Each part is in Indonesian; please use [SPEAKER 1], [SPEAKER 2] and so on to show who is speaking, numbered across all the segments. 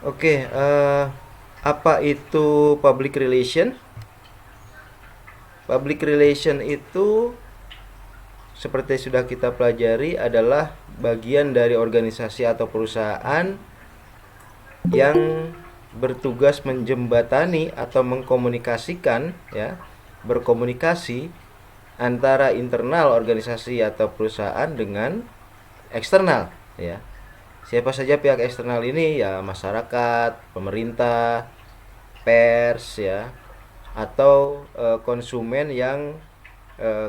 [SPEAKER 1] Oke, apa itu public relation? Public relation itu seperti sudah kita pelajari adalah bagian dari organisasi atau perusahaan yang bertugas menjembatani atau mengkomunikasikan, ya, berkomunikasi antara internal organisasi atau perusahaan dengan eksternal, ya. Siapa saja pihak eksternal ini? Ya, masyarakat, pemerintah, pers, ya, atau konsumen yang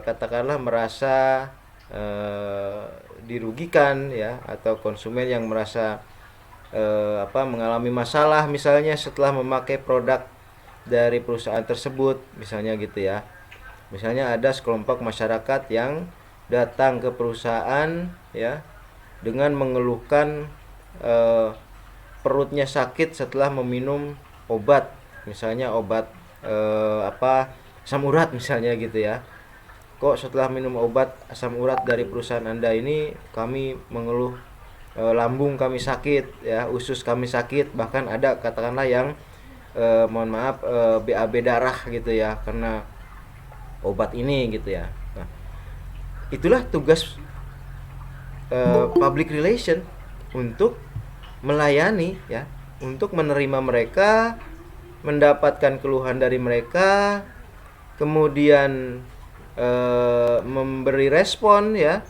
[SPEAKER 1] katakanlah merasa dirugikan, ya, atau konsumen yang merasa mengalami masalah misalnya setelah memakai produk dari perusahaan tersebut, misalnya gitu ya. Misalnya ada sekelompok masyarakat yang datang ke perusahaan, ya, dengan mengeluhkan eh, perutnya sakit setelah meminum obat, misalnya obat asam urat misalnya gitu ya. Kok setelah minum obat asam urat dari perusahaan Anda ini kami mengeluh lambung kami sakit, ya, usus kami sakit, bahkan ada katakanlah yang mohon maaf BAB darah gitu ya karena obat ini gitu ya. Nah, itulah tugas public relation untuk melayani, ya, untuk menerima mereka, mendapatkan keluhan dari mereka, kemudian memberi respon, ya.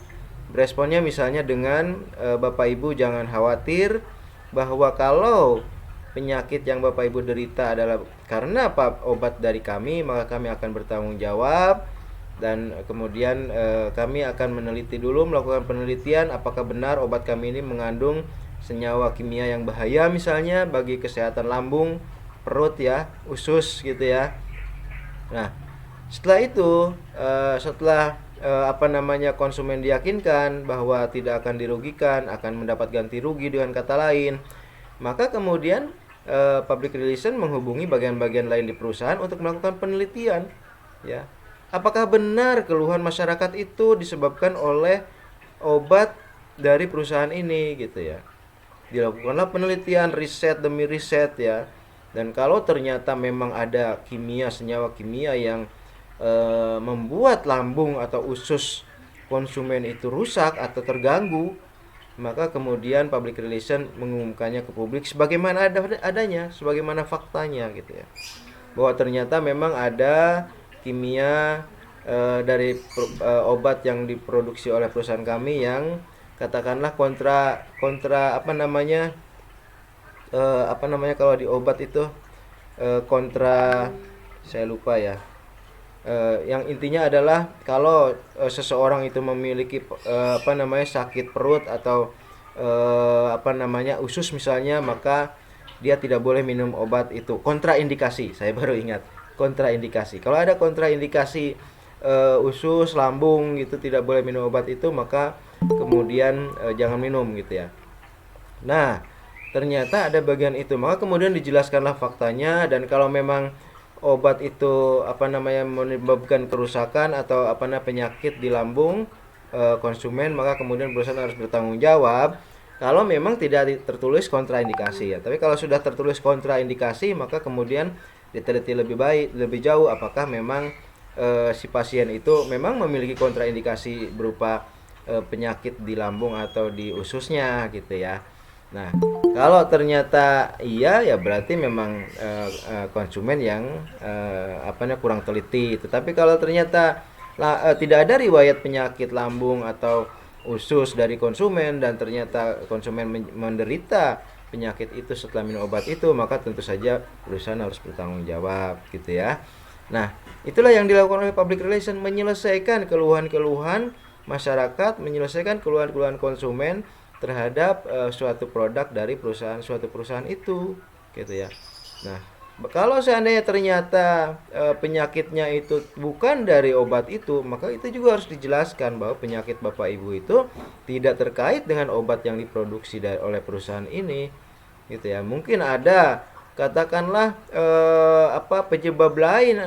[SPEAKER 1] Responnya misalnya dengan Bapak Ibu jangan khawatir bahwa kalau penyakit yang Bapak Ibu derita adalah karena obat dari kami, maka kami akan bertanggung jawab dan kemudian kami akan meneliti dulu, melakukan penelitian apakah benar obat kami ini mengandung senyawa kimia yang bahaya misalnya bagi kesehatan lambung, perut, ya, usus gitu ya. Nah, setelah itu setelah konsumen diyakinkan bahwa tidak akan dirugikan, akan mendapat ganti rugi dengan kata lain, maka kemudian public relation menghubungi bagian-bagian lain di perusahaan untuk melakukan penelitian, ya. Apakah benar keluhan masyarakat itu disebabkan oleh obat dari perusahaan ini gitu ya. Dilakukanlah penelitian, riset demi riset, ya. Dan kalau ternyata memang ada senyawa kimia yang membuat lambung atau usus konsumen itu rusak atau terganggu, maka kemudian public relation mengumumkannya ke publik sebagaimana adanya, sebagaimana faktanya gitu ya. Bahwa ternyata memang ada kimia dari obat yang diproduksi oleh perusahaan kami yang katakanlah kontra kontra kalau di obat itu kontra, saya lupa ya. Yang intinya adalah kalau seseorang itu memiliki sakit perut atau usus misalnya, maka dia tidak boleh minum obat itu. Kontraindikasi, saya baru ingat, kontraindikasi. Kalau ada kontraindikasi usus, lambung gitu, tidak boleh minum obat itu, maka kemudian jangan minum gitu ya. Nah, ternyata ada bagian itu. Maka kemudian dijelaskanlah faktanya, dan kalau memang obat itu menyebabkan kerusakan atau penyakit di lambung konsumen, maka kemudian perusahaan harus bertanggung jawab kalau memang tidak tertulis kontraindikasi, ya. Tapi kalau sudah tertulis kontraindikasi, maka kemudian diteliti lebih baik, lebih jauh apakah memang si pasien itu memang memiliki kontraindikasi berupa penyakit di lambung atau di ususnya gitu ya. Nah, kalau ternyata iya, ya berarti memang konsumen yang kurang teliti. Tetapi kalau ternyata tidak ada riwayat penyakit lambung atau usus dari konsumen dan ternyata konsumen menderita penyakit itu setelah minum obat itu, maka tentu saja perusahaan harus bertanggung jawab gitu ya. Nah, itulah yang dilakukan oleh public relation, menyelesaikan keluhan-keluhan masyarakat, menyelesaikan keluhan-keluhan konsumen terhadap suatu produk dari suatu perusahaan itu gitu ya. Nah, kalau seandainya ternyata penyakitnya itu bukan dari obat itu, maka itu juga harus dijelaskan bahwa penyakit Bapak Ibu itu tidak terkait dengan obat yang diproduksi oleh perusahaan ini gitu ya. Mungkin ada katakanlah penyebab lain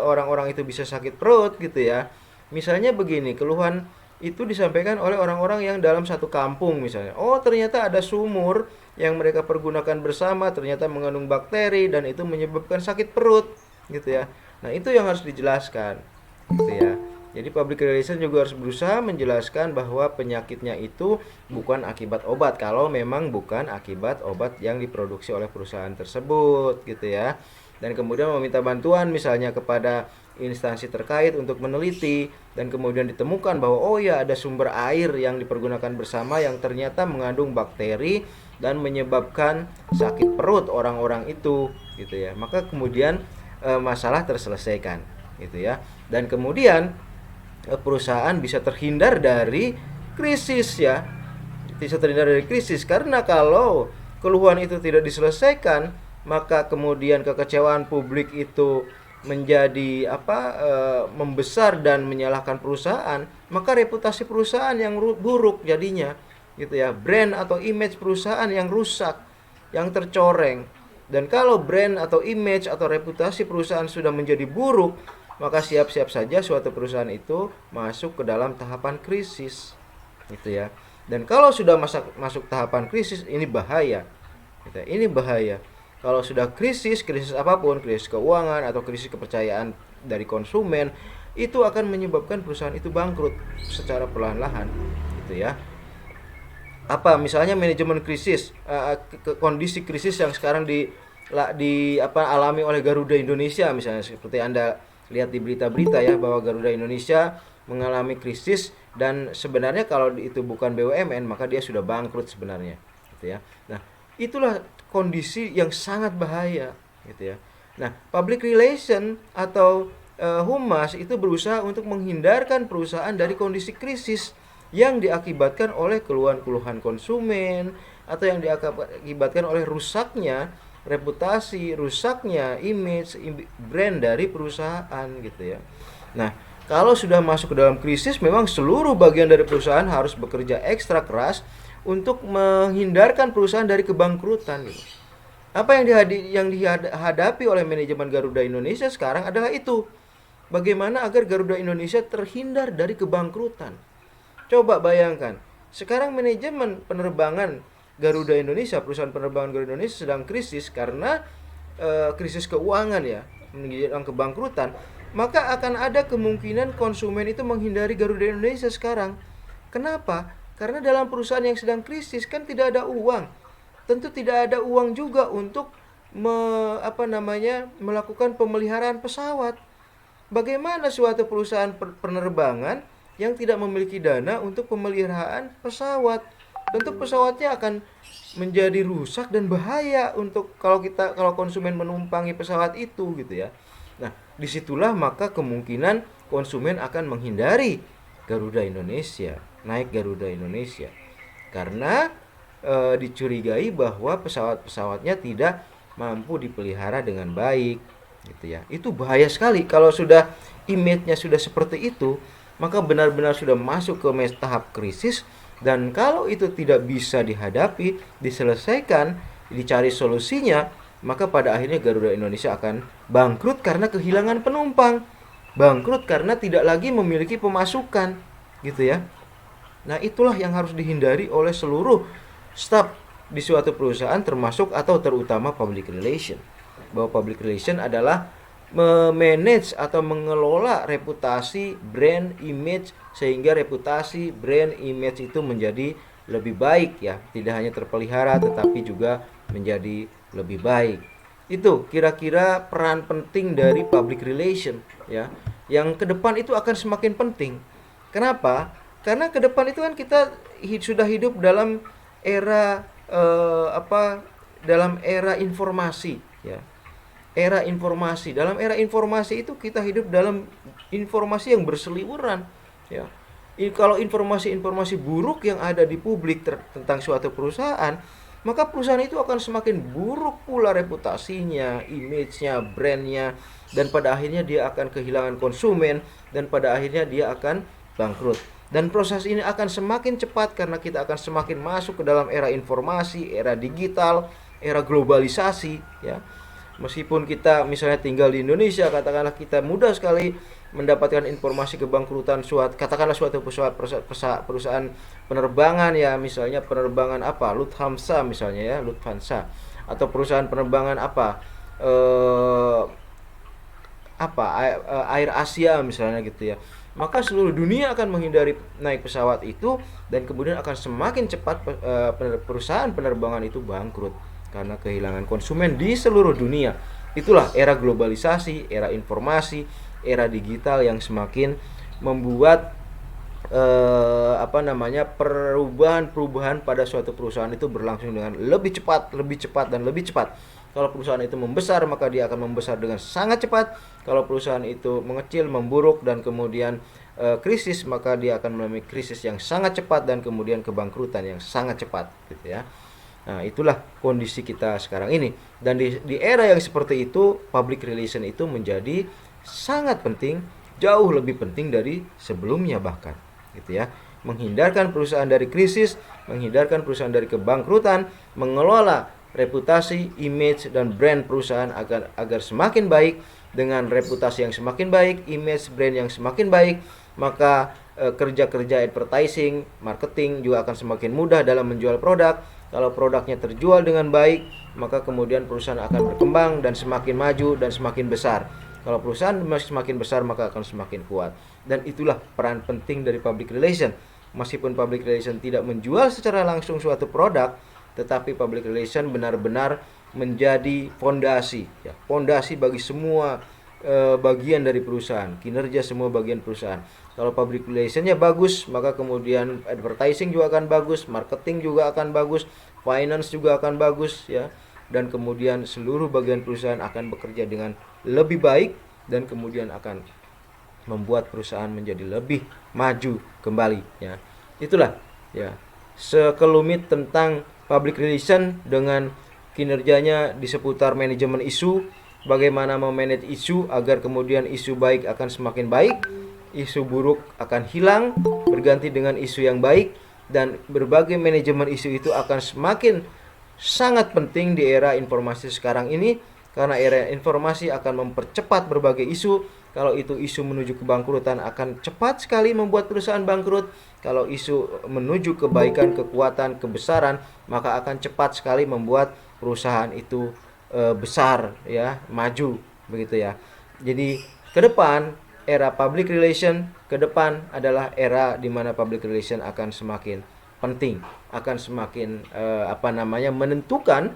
[SPEAKER 1] orang-orang itu bisa sakit perut gitu ya. Misalnya begini, keluhan itu disampaikan oleh orang-orang yang dalam satu kampung misalnya. Oh, ternyata ada sumur yang mereka pergunakan bersama, ternyata mengandung bakteri dan itu menyebabkan sakit perut, gitu ya. Nah, itu yang harus dijelaskan, gitu ya. Jadi public relation juga harus berusaha menjelaskan bahwa penyakitnya itu bukan akibat obat, kalau memang bukan akibat obat yang diproduksi oleh perusahaan tersebut, gitu ya. Dan kemudian meminta bantuan misalnya kepada instansi terkait untuk meneliti, dan kemudian ditemukan bahwa oh ya, ada sumber air yang dipergunakan bersama yang ternyata mengandung bakteri dan menyebabkan sakit perut orang-orang itu, gitu ya. Maka kemudian masalah terselesaikan, gitu ya. Dan kemudian perusahaan bisa terhindar dari krisis, ya. Bisa terhindar dari krisis karena kalau keluhan itu tidak diselesaikan, maka kemudian kekecewaan publik itu menjadi membesar dan menyalahkan perusahaan, maka reputasi perusahaan yang buruk jadinya, gitu ya. Brand atau image perusahaan yang rusak, yang tercoreng. Dan kalau brand atau image atau reputasi perusahaan sudah menjadi buruk, maka siap-siap saja suatu perusahaan itu masuk ke dalam tahapan krisis, gitu ya. Dan kalau sudah masuk tahapan krisis, ini bahaya, gitu ya. Ini bahaya. Kalau sudah krisis apapun, krisis keuangan atau krisis kepercayaan dari konsumen, itu akan menyebabkan perusahaan itu bangkrut secara perlahan-lahan, gitu ya. Misalnya manajemen krisis, kondisi krisis yang sekarang alami oleh Garuda Indonesia misalnya, seperti Anda lihat di berita-berita ya, bahwa Garuda Indonesia mengalami krisis, dan sebenarnya kalau itu bukan BUMN maka dia sudah bangkrut sebenarnya, gitu ya. Nah, itulah kondisi yang sangat bahaya, gitu ya. Nah, public relation atau humas itu berusaha untuk menghindarkan perusahaan dari kondisi krisis yang diakibatkan oleh keluhan-keluhan konsumen atau yang diakibatkan oleh rusaknya reputasi, rusaknya image brand dari perusahaan, gitu ya. Nah, kalau sudah masuk ke dalam krisis, memang seluruh bagian dari perusahaan harus bekerja ekstra keras untuk menghindarkan perusahaan dari kebangkrutan, gitu. Apa yang dihadapi oleh manajemen Garuda Indonesia sekarang adalah itu. Bagaimana agar Garuda Indonesia terhindar dari kebangkrutan. Coba bayangkan, sekarang manajemen penerbangan Garuda Indonesia, perusahaan penerbangan Garuda Indonesia sedang krisis karena krisis keuangan, ya, menjadi kebangkrutan. Maka akan ada kemungkinan konsumen itu menghindari Garuda Indonesia sekarang. Kenapa? Karena dalam perusahaan yang sedang krisis kan tidak ada uang. Tentu tidak ada uang juga untuk melakukan pemeliharaan pesawat. Bagaimana suatu perusahaan penerbangan yang tidak memiliki dana untuk pemeliharaan pesawat? Tentu pesawatnya akan menjadi rusak dan bahaya untuk kalau konsumen menumpangi pesawat itu, gitu ya. Nah, disitulah maka kemungkinan konsumen akan menghindari Garuda Indonesia, naik Garuda Indonesia, karena dicurigai bahwa pesawat-pesawatnya tidak mampu dipelihara dengan baik, gitu ya. Itu bahaya sekali kalau sudah image-nya sudah seperti itu, maka benar-benar sudah masuk ke tahap krisis. Dan kalau itu tidak bisa dihadapi, diselesaikan, dicari solusinya, maka pada akhirnya Garuda Indonesia akan bangkrut karena kehilangan penumpang, bangkrut karena tidak lagi memiliki pemasukan, gitu ya. Nah, itulah yang harus dihindari oleh seluruh staf di suatu perusahaan, termasuk atau terutama public relation. Bahwa public relation adalah memanage atau mengelola reputasi, brand, image, sehingga reputasi, brand, image itu menjadi lebih baik, ya. Tidak hanya terpelihara tetapi juga menjadi lebih baik. Itu kira-kira peran penting dari public relation, ya. Yang ke depan itu akan semakin penting. Kenapa? Karena ke depan itu kan kita sudah hidup dalam era dalam era informasi, ya. Era informasi. Dalam era informasi itu kita hidup dalam informasi yang berseliweran, ya. Kalau informasi-informasi buruk yang ada di publik tentang suatu perusahaan, maka perusahaan itu akan semakin buruk pula reputasinya, image-nya, brand-nya, dan pada akhirnya dia akan kehilangan konsumen, dan pada akhirnya dia akan bangkrut. Dan proses ini akan semakin cepat karena kita akan semakin masuk ke dalam era informasi, era digital, era globalisasi, ya. Meskipun kita misalnya tinggal di Indonesia, katakanlah kita mudah sekali mendapatkan informasi kebangkrutan katakanlah suatu perusahaan penerbangan ya, misalnya penerbangan apa, Lufthansa misalnya ya, Lufthansa, atau perusahaan penerbangan eh, Air Asia misalnya gitu ya, maka seluruh dunia akan menghindari naik pesawat itu, dan kemudian akan semakin cepat perusahaan penerbangan itu bangkrut karena kehilangan konsumen di seluruh dunia. Itulah era globalisasi, era informasi, era digital yang semakin membuat perubahan pada suatu perusahaan itu berlangsung dengan lebih cepat dan lebih cepat. Kalau perusahaan itu membesar, maka dia akan membesar dengan sangat cepat. Kalau perusahaan itu mengecil, memburuk, dan kemudian krisis, maka dia akan mengalami krisis yang sangat cepat dan kemudian kebangkrutan yang sangat cepat, gitu ya. Nah, itulah kondisi kita sekarang ini. Dan di era yang seperti itu, public relation itu menjadi sangat penting, jauh lebih penting dari sebelumnya bahkan, gitu ya. Menghindarkan perusahaan dari krisis, menghindarkan perusahaan dari kebangkrutan, mengelola reputasi, image, dan brand perusahaan agar semakin baik. Dengan reputasi yang semakin baik, image, brand yang semakin baik, maka kerja-kerja advertising, marketing juga akan semakin mudah dalam menjual produk. Kalau produknya terjual dengan baik, maka kemudian perusahaan akan berkembang dan semakin maju dan semakin besar. Kalau perusahaan semakin besar, maka akan semakin kuat. Dan itulah peran penting dari public relation. Meskipun public relation tidak menjual secara langsung suatu produk, tetapi public relation benar-benar menjadi fondasi, ya, fondasi bagi semua bagian dari perusahaan, kinerja semua bagian perusahaan. Kalau public relationnya bagus, maka kemudian advertising juga akan bagus, marketing juga akan bagus, finance juga akan bagus, ya, dan kemudian seluruh bagian perusahaan akan bekerja dengan lebih baik dan kemudian akan membuat perusahaan menjadi lebih maju kembali, ya. Itulah ya sekelumit tentang public relation dengan kinerjanya di seputar manajemen isu, bagaimana memanage isu agar kemudian isu baik akan semakin baik, isu buruk akan hilang berganti dengan isu yang baik, dan berbagai manajemen isu itu akan semakin sangat penting di era informasi sekarang ini, karena era informasi akan mempercepat berbagai isu. Kalau itu isu menuju kebangkrutan, akan cepat sekali membuat perusahaan bangkrut. Kalau isu menuju kebaikan, kekuatan, kebesaran, maka akan cepat sekali membuat perusahaan itu besar, ya, maju, begitu ya. Jadi ke depan era public relation ke depan adalah era di mana public relation akan semakin penting, akan semakin menentukan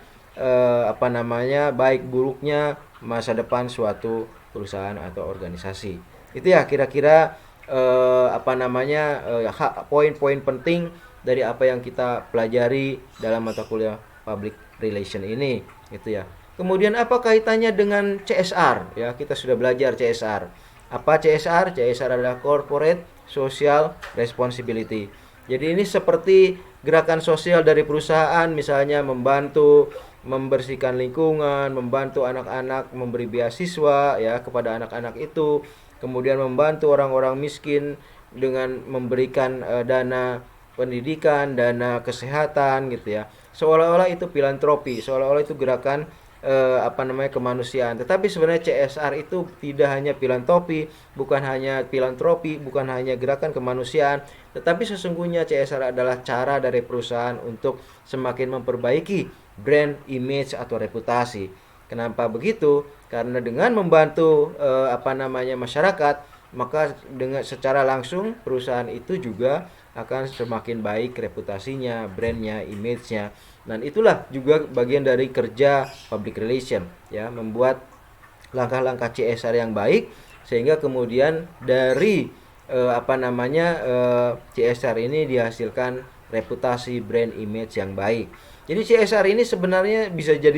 [SPEAKER 1] baik buruknya masa depan suatu perusahaan atau organisasi. Itu ya kira-kira poin-poin penting dari apa yang kita pelajari dalam mata kuliah public relation ini, gitu ya. Kemudian apa kaitannya dengan CSR? Ya, kita sudah belajar CSR. Apa CSR? CSR adalah Corporate Social Responsibility. Jadi ini seperti gerakan sosial dari perusahaan, misalnya membantu membersihkan lingkungan, membantu anak-anak, memberi beasiswa ya kepada anak-anak itu, kemudian membantu orang-orang miskin dengan memberikan dana pendidikan, dana kesehatan, gitu ya. Seolah-olah itu filantropi, seolah-olah itu gerakan kemanusiaan. Tetapi sebenarnya CSR itu tidak hanya filantropi, bukan hanya gerakan kemanusiaan, tetapi sesungguhnya CSR adalah cara dari perusahaan untuk semakin memperbaiki brand, image, atau reputasi. Kenapa begitu? Karena dengan membantu masyarakat, maka dengan secara langsung perusahaan itu juga akan semakin baik reputasinya, brandnya, image-nya. Dan itulah juga bagian dari kerja public relation, ya, membuat langkah-langkah CSR yang baik sehingga kemudian dari CSR ini dihasilkan reputasi, brand, image yang baik. Jadi CSR ini sebenarnya bisa jadi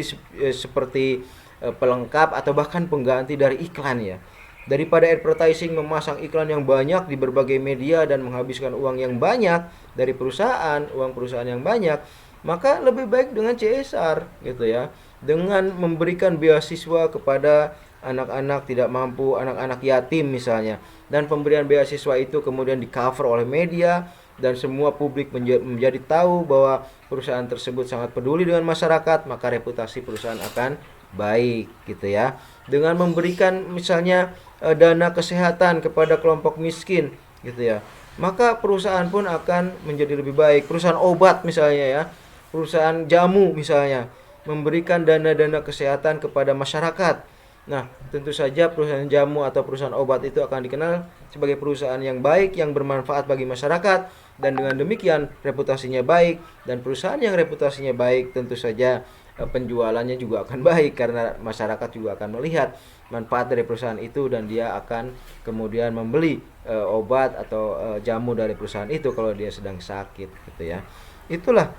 [SPEAKER 1] seperti pelengkap atau bahkan pengganti dari iklan, ya. Daripada advertising memasang iklan yang banyak di berbagai media dan menghabiskan uang yang banyak dari perusahaan, uang perusahaan yang banyak, maka lebih baik dengan CSR, gitu ya. Dengan memberikan beasiswa kepada anak-anak tidak mampu, anak-anak yatim misalnya, dan pemberian beasiswa itu kemudian di-cover oleh media dan semua publik menjadi tahu bahwa perusahaan tersebut sangat peduli dengan masyarakat, maka reputasi perusahaan akan baik, gitu ya. Dengan memberikan misalnya dana kesehatan kepada kelompok miskin gitu ya, maka perusahaan pun akan menjadi lebih baik. Perusahaan obat misalnya ya, perusahaan jamu misalnya, memberikan dana-dana kesehatan kepada masyarakat. Nah, tentu saja perusahaan jamu atau perusahaan obat itu akan dikenal sebagai perusahaan yang baik, yang bermanfaat bagi masyarakat, dan dengan demikian reputasinya baik. Dan perusahaan yang reputasinya baik tentu saja penjualannya juga akan baik, karena masyarakat juga akan melihat manfaat dari perusahaan itu, dan dia akan kemudian membeli obat atau jamu dari perusahaan itu kalau dia sedang sakit gitu ya. Itulah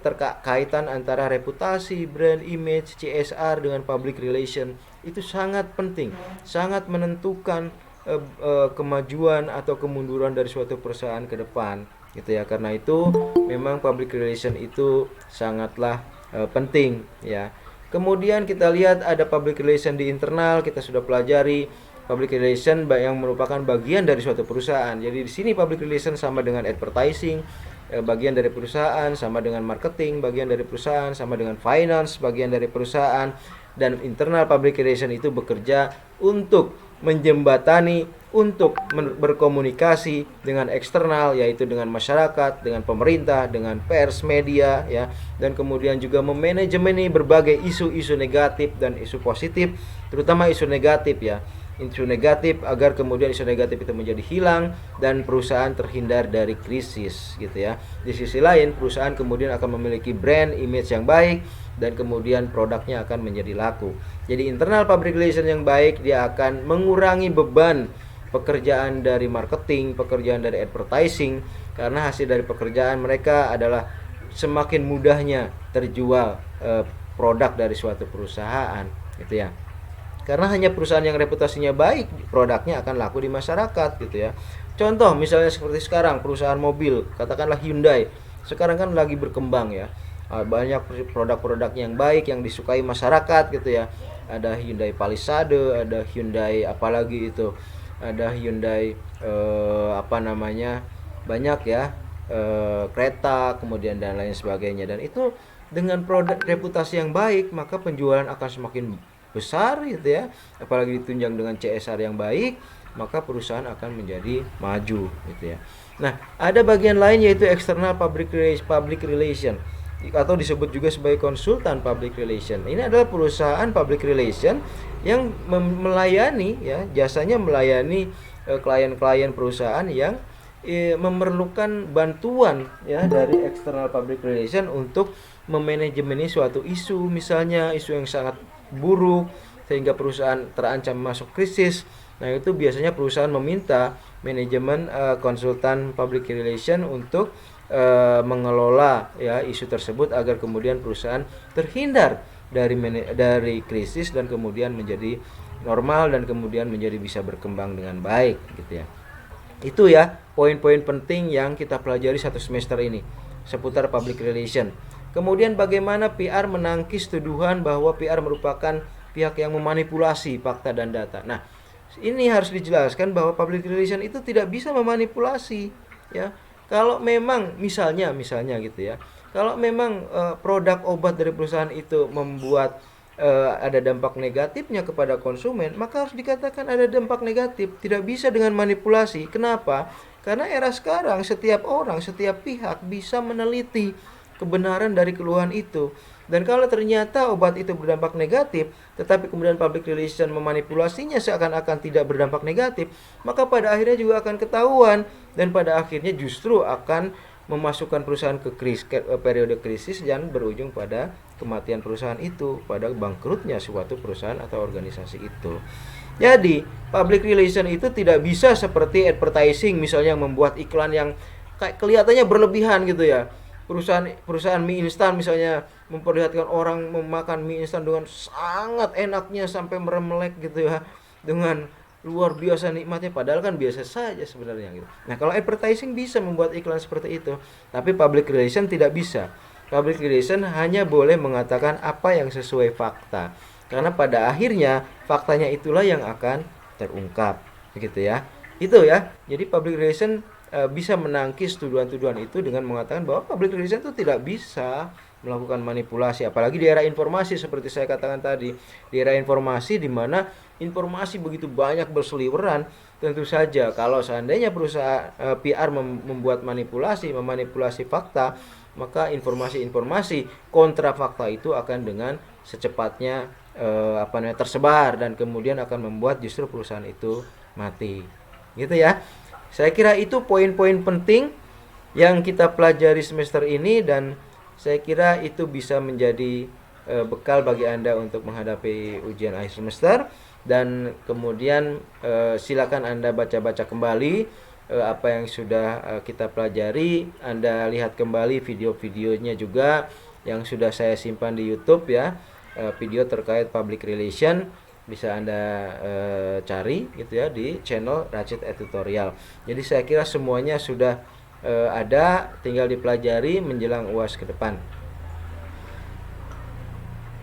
[SPEAKER 1] terkaitan antara reputasi, brand image, CSR dengan public relation. Itu sangat penting, sangat menentukan kemajuan atau kemunduran dari suatu perusahaan ke depan gitu ya. Karena itu memang public relation itu sangatlah penting ya. Kemudian kita lihat ada public relation di internal, kita sudah pelajari public relation yang merupakan bagian dari suatu perusahaan. Jadi di sini public relation sama dengan advertising, bagian dari perusahaan, sama dengan marketing, bagian dari perusahaan, sama dengan finance, bagian dari perusahaan. Dan internal public relation itu bekerja untuk menjembatani, untuk berkomunikasi dengan eksternal, yaitu dengan masyarakat, dengan pemerintah, dengan pers, media ya, dan kemudian juga memanajemeni berbagai isu-isu negatif dan isu positif, terutama isu negatif ya. Isu negatif agar kemudian isu negatif itu menjadi hilang dan perusahaan terhindar dari krisis gitu ya. Di sisi lain perusahaan kemudian akan memiliki brand image yang baik dan kemudian produknya akan menjadi laku. Jadi internal public relation yang baik, dia akan mengurangi beban pekerjaan dari marketing, pekerjaan dari advertising, karena hasil dari pekerjaan mereka adalah semakin mudahnya terjual produk dari suatu perusahaan gitu ya. Karena hanya perusahaan yang reputasinya baik, produknya akan laku di masyarakat gitu ya. Contoh misalnya seperti sekarang perusahaan mobil, katakanlah Hyundai. Sekarang kan lagi berkembang ya. Banyak produk-produk yang baik yang disukai masyarakat gitu ya. Ada Hyundai Palisade, ada Hyundai apalagi itu. Ada Hyundai banyak ya. Kereta kemudian dan lain sebagainya, dan itu dengan produk reputasi yang baik maka penjualan akan semakin besar gitu ya, apalagi ditunjang dengan CSR yang baik, maka perusahaan akan menjadi maju gitu ya. Nah, ada bagian lain yaitu external public relation atau disebut juga sebagai konsultan public relation. Ini adalah perusahaan public relation yang melayani ya, jasanya melayani klien-klien perusahaan yang memerlukan bantuan ya dari external public relation untuk memanajemeni suatu isu, misalnya isu yang sangat buruk sehingga perusahaan terancam masuk krisis. Nah, itu biasanya perusahaan meminta manajemen konsultan public relation untuk mengelola ya isu tersebut agar kemudian perusahaan terhindar dari krisis dan kemudian menjadi normal dan kemudian menjadi bisa berkembang dengan baik gitu ya. Itu ya poin-poin penting yang kita pelajari satu semester ini seputar public relation. Kemudian bagaimana PR menangkis tuduhan bahwa PR merupakan pihak yang memanipulasi fakta dan data. Nah, ini harus dijelaskan bahwa public relation itu tidak bisa memanipulasi ya. Kalau memang misalnya gitu ya. Kalau memang produk obat dari perusahaan itu membuat ada dampak negatifnya kepada konsumen, maka harus dikatakan ada dampak negatif, tidak bisa dengan manipulasi. Kenapa? Karena era sekarang setiap orang, setiap pihak bisa meneliti kebenaran dari keluhan itu. Dan kalau ternyata obat itu berdampak negatif, tetapi kemudian public relation memanipulasinya seakan-akan tidak berdampak negatif, maka pada akhirnya juga akan ketahuan dan pada akhirnya justru akan memasukkan perusahaan ke periode krisis dan berujung pada kematian perusahaan itu, pada bangkrutnya suatu perusahaan atau organisasi itu. Jadi, public relation itu tidak bisa seperti advertising misalnya membuat iklan yang kayak kelihatannya berlebihan gitu ya. Perusahaan mie instan misalnya memperlihatkan orang memakan mie instan dengan sangat enaknya sampai meremelek gitu ya, dengan luar biasa nikmatnya, padahal kan biasa saja sebenarnya gitu. Nah, kalau advertising bisa membuat iklan seperti itu, tapi public relation tidak bisa. Public relation hanya boleh mengatakan apa yang sesuai fakta, karena pada akhirnya faktanya itulah yang akan terungkap begitu ya. Itu ya. Jadi public relation bisa menangkis tuduhan-tuduhan itu dengan mengatakan bahwa public relation itu tidak bisa melakukan manipulasi. Apalagi di era informasi seperti saya katakan tadi, di era informasi di mana informasi begitu banyak berseliweran, tentu saja kalau seandainya perusahaan PR membuat memanipulasi fakta, maka informasi-informasi kontra fakta itu akan dengan secepatnya tersebar dan kemudian akan membuat justru perusahaan itu mati. Gitu ya. Saya kira itu poin-poin penting yang kita pelajari semester ini, dan saya kira itu bisa menjadi bekal bagi Anda untuk menghadapi ujian akhir semester. Dan kemudian silakan Anda baca-baca kembali apa yang sudah kita pelajari. Anda lihat kembali video-videonya juga yang sudah saya simpan di YouTube ya. Video terkait public relation bisa Anda cari gitu ya di channel Rachid Tutorial. Jadi saya kira semuanya sudah ada, tinggal dipelajari menjelang UAS ke depan.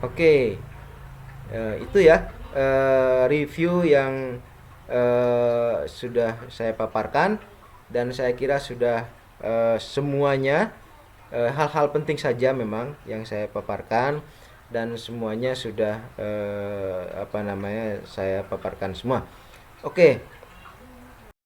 [SPEAKER 1] Oke, itu ya review yang sudah saya paparkan, dan saya kira sudah semuanya hal-hal penting saja memang yang saya paparkan, dan semuanya sudah saya paparkan semua. Oke,